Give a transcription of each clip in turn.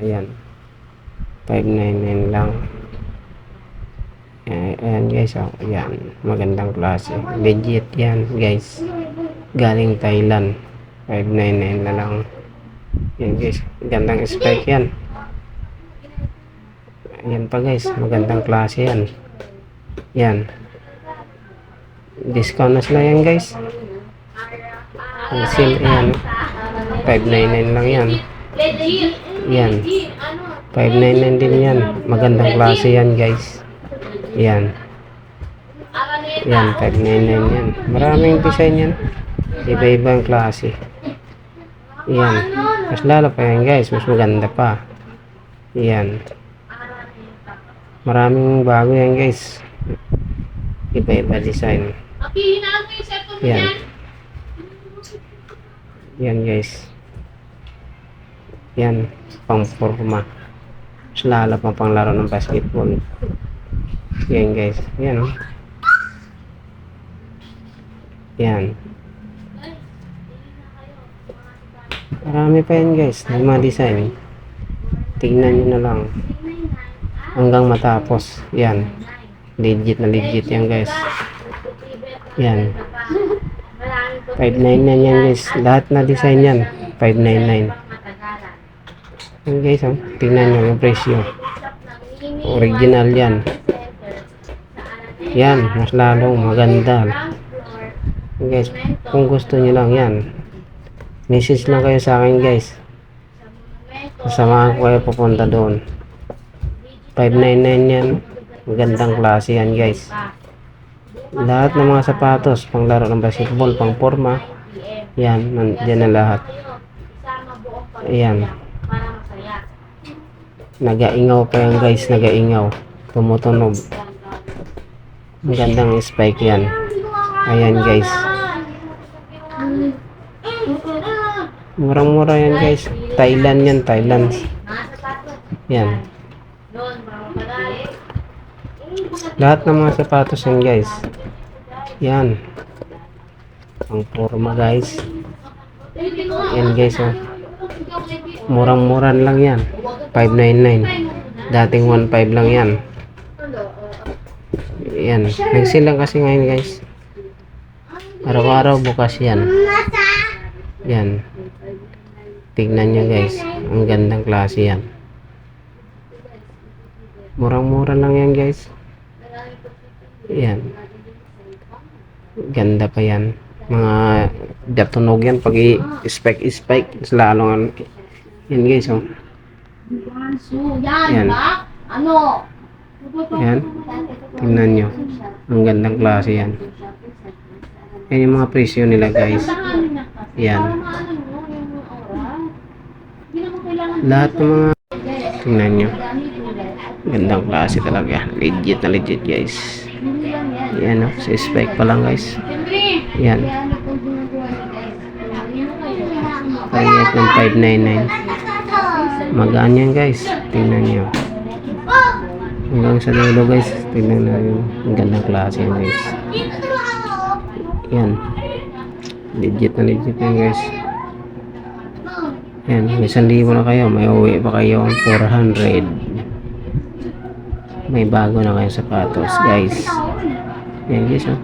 Ayan, 599 lang. Ayan guys, oh. Ayan, magandang klase. Legit yan guys. Galing Thailand. 599 na lang. Yan guys, gandang spec yan. Ayan pa guys, magandang klase yan. Yan. Discount na sila yan guys. Ang sale yan. 599 lang yan. Yan. 599 din yan. Magandang klase yan guys. Yan. Yan, 599 yan. Maraming design yan. Iba-ibang klase. Yan. Mas lalo pa yan guys. Mas maganda pa. Yan. Maraming bago yan guys. Iba-iba design. Yan. Yan guys. Yan. Pang forma. Mas lalo pa pang laro ng basketball. Yan guys. Yan oh. Yan. Marami pa yan guys. Ng mga design. Tingnan nyo na lang. Hanggang matapos. Yan. Legit na legit yan guys. Yan. 599 yan guys. Lahat na design yan. 599. Yan guys oh. Tingnan nyo yung presyo. Original yan. Yan, mas lalong maganda. Guys, kung gusto niyo lang yan, message lang kayo sa akin guys. Sasamahan ko kayo pupunta doon. 599 yan. Magandang klase yan guys. Lahat ng mga sapatos, pang laro ng basketball, pang forma. Yan, nandiyan na lahat. Ayan. Nagaingaw pa yan guys, nagaingaw. Tumutunog. Magandang spike yan. Ayan guys. Murang-mura yan guys. Thailand yan, Thailand. Yan. Lahat ng mga sapatos yan guys. Yan. Ang forma guys. Yan guys oh. Murang-mura lang yan. 599. Dating 15 lang yan. Yan. Nag-sale lang kasi ngayon guys. Araw-araw bukas yan. Yan. Tignan nyo guys. Ang gandang klase yan. Murang-mura lang yan guys. Yan. Ganda pa yan. Mga datunog yan. Pag i-spike. Lalong yan guys oh. Yan. Yan. Tingnan nyo. Ang gandang klase yan. Yan yung mga presyo nila guys. Yan. Lahat ng mga tingnan nyo. Gandang klase talaga. Legit na legit guys. Yan o. Sa spec pa lang guys. Yan. Parehas ng 599. Magaan yan guys. Tingnan nyo. Hanggang sa dulo guys. Tingnan na yung gandang klase yan guys. Yan. Legit na legit yan guys. Yan. May 1,000 na kayo. May uwi pa kayo ang 400. May bago na kayong sapatos guys. Yan guys oh.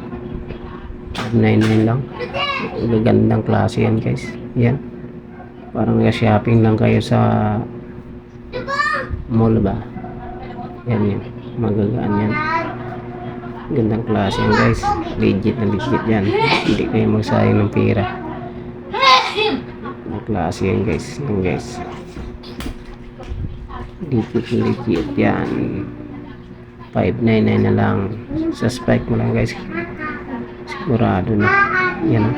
599 lang. Gagandang klase yan guys. Yan. Parang shopping lang kayo sa mall ba. Yan yan. Magagaan yan. Gandang klase yan guys. Legit na legit yan. Hindi kayo magsayang ng pera. Gandang klase yan guys. Yan guys. Legit na legit yan. 599 na lang. Suspect mo lang guys. Sigurado na. Yan.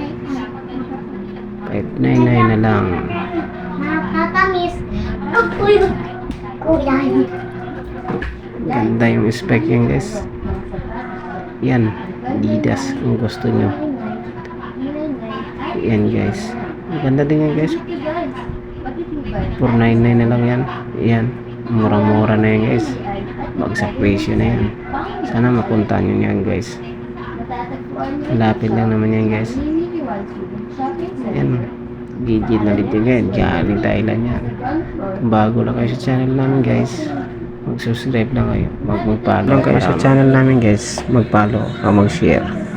599 na lang. Nakakamiss. Kuya. Ganda yung spec yan guys. Yan. Adidas. Kung gusto nyo. Yan guys. Ganda din yan guys. 499 na lang yan. Yan. Mura-mura na yan guys. Bagsak presyo na yan. Sana mapuntahan nyo yan guys. Lapit lang naman yan guys. Yan. Legit na legit guys. Galing Thailand yan. Kung bago lang kayo sa channel namin guys, mag-subscribe lang kayo. Mag-follow lang kayo sa channel namin guys. Mag-follow o mag-share.